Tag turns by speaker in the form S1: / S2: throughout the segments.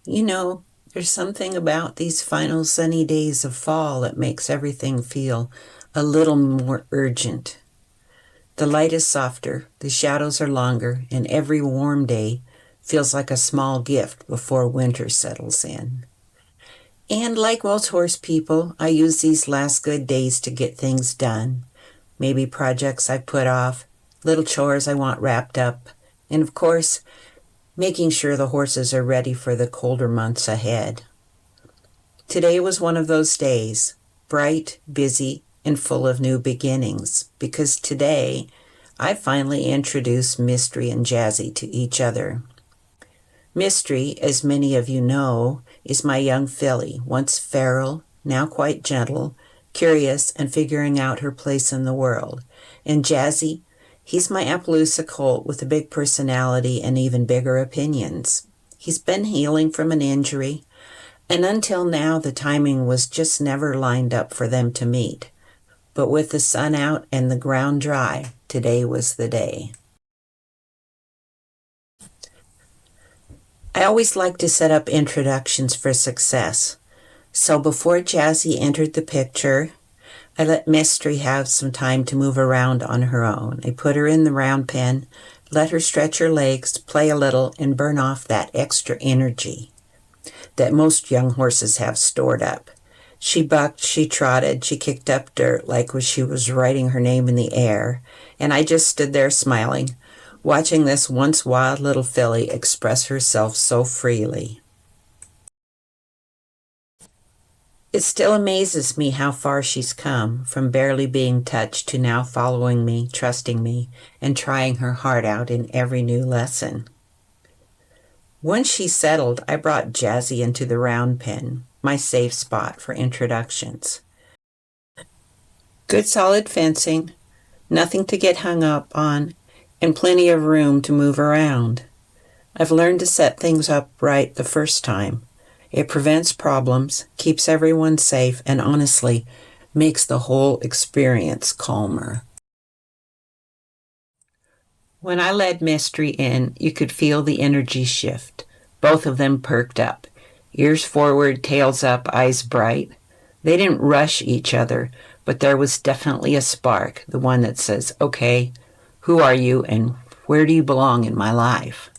S1: You know, there's something about these final sunny days of fall that makes everything feel a little more urgent. The light is softer, the shadows are longer, and every warm day feels like a small gift before winter settles in. And like most horse people, I use these last good days to get things done. Maybe projects I put off, little chores I want wrapped up, and of course, making sure the horses are ready for the colder months ahead. Today was one of those days, bright, busy, and full of new beginnings, because today I finally introduced Mystery and Jazzy to each other. Mystery, as many of you know, is my young filly, once feral, now quite gentle, curious, and figuring out her place in the world. And Jazzy, he's my Appaloosa colt with a big personality and even bigger opinions. He's been healing from an injury, and until now the timing was just never lined up for them to meet. But with the sun out and the ground dry, today was the day. I always like to set up introductions for success. So before Jazzy entered the picture, I let Mystery have some time to move around on her own. I put her in the round pen, let her stretch her legs, play a little, and burn off that extra energy that most young horses have stored up. She bucked, she trotted, she kicked up dirt like she was writing her name in the air, and I just stood there smiling, watching this once wild little filly express herself so freely. It still amazes me how far she's come, from barely being touched to now following me, trusting me, and trying her heart out in every new lesson. Once she settled, I brought Jazzy into the round pen, my safe spot for introductions. Good solid fencing, nothing to get hung up on, and plenty of room to move around. I've learned to set things up right the first time. It prevents problems, keeps everyone safe, and honestly, makes the whole experience calmer. When I led Mystery in, you could feel the energy shift. Both of them perked up. Ears forward, tails up, eyes bright. They didn't rush each other, but there was definitely a spark, the one that says, okay, who are you and where do you belong in my life?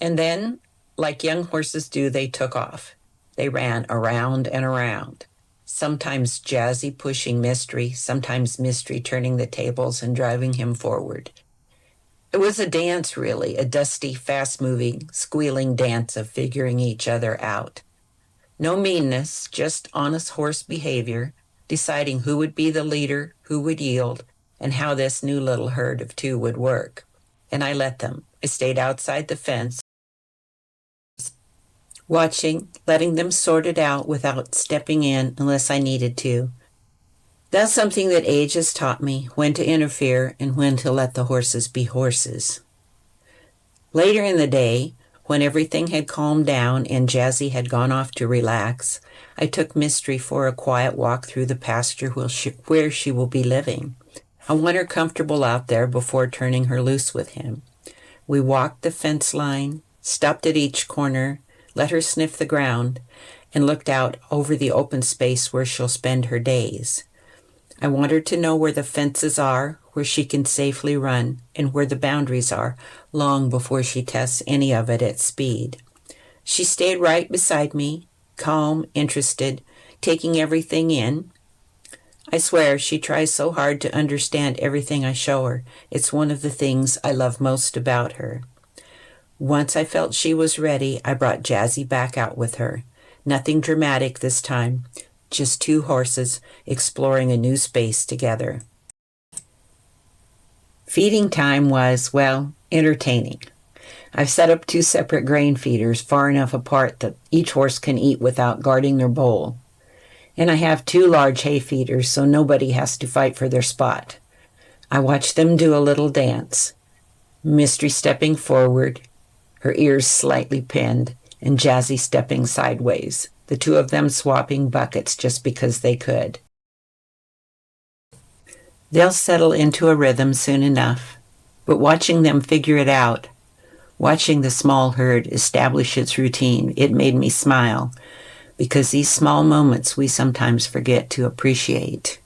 S1: And then, like young horses do, they took off. They ran around and around. Sometimes Jazzy pushing Mystery, sometimes Mystery turning the tables and driving him forward. It was a dance, really, a dusty, fast-moving, squealing dance of figuring each other out. No meanness, just honest horse behavior, deciding who would be the leader, who would yield, and how this new little herd of two would work. And I let them. I stayed outside the fence, watching, letting them sort it out without stepping in unless I needed to. That's something that age has taught me, when to interfere and when to let the horses be horses. Later in the day, when everything had calmed down and Jazzy had gone off to relax, I took Mystery for a quiet walk through the pasture where she will be living. I want her comfortable out there before turning her loose with him. We walked the fence line, stopped at each corner, let her sniff the ground, and looked out over the open space where she'll spend her days. I want her to know where the fences are, where she can safely run, and where the boundaries are, long before she tests any of it at speed. She stayed right beside me, calm, interested, taking everything in. I swear she tries so hard to understand everything I show her. It's one of the things I love most about her. Once I felt she was ready, I brought Jazzy back out with her. Nothing dramatic this time, just two horses exploring a new space together. Feeding time was, well, entertaining. I've set up two separate grain feeders far enough apart that each horse can eat without guarding their bowl. And I have two large hay feeders so nobody has to fight for their spot. I watch them do a little dance. Mystery stepping forward, her ears slightly pinned, and Jazzy stepping sideways, the two of them swapping buckets just because they could. They'll settle into a rhythm soon enough, but watching them figure it out, Watching the small herd establish its routine, it made me smile because these small moments we sometimes forget to appreciate.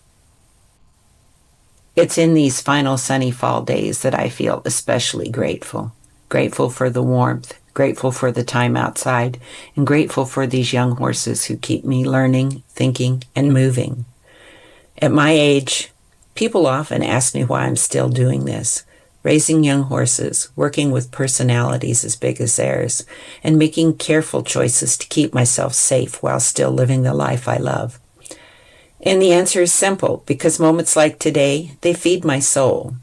S1: It's in these final sunny fall days that I feel especially grateful. Grateful for the warmth, grateful for the time outside, and grateful for these young horses who keep me learning, thinking, and moving. At my age, people often ask me why I'm still doing this. Raising young horses, working with personalities as big as theirs, and making careful choices to keep myself safe while still living the life I love. And the answer is simple, because moments like today, they feed my soul.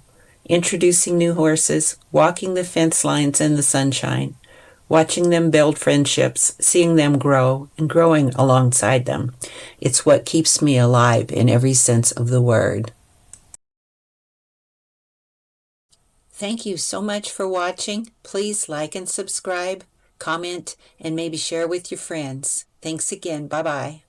S1: Introducing new horses, walking the fence lines in the sunshine, watching them build friendships, seeing them grow, and growing alongside them. It's what keeps me alive in every sense of the word. Thank you so much for watching. Please like and subscribe, comment, and maybe share with your friends. Thanks again. Bye-bye.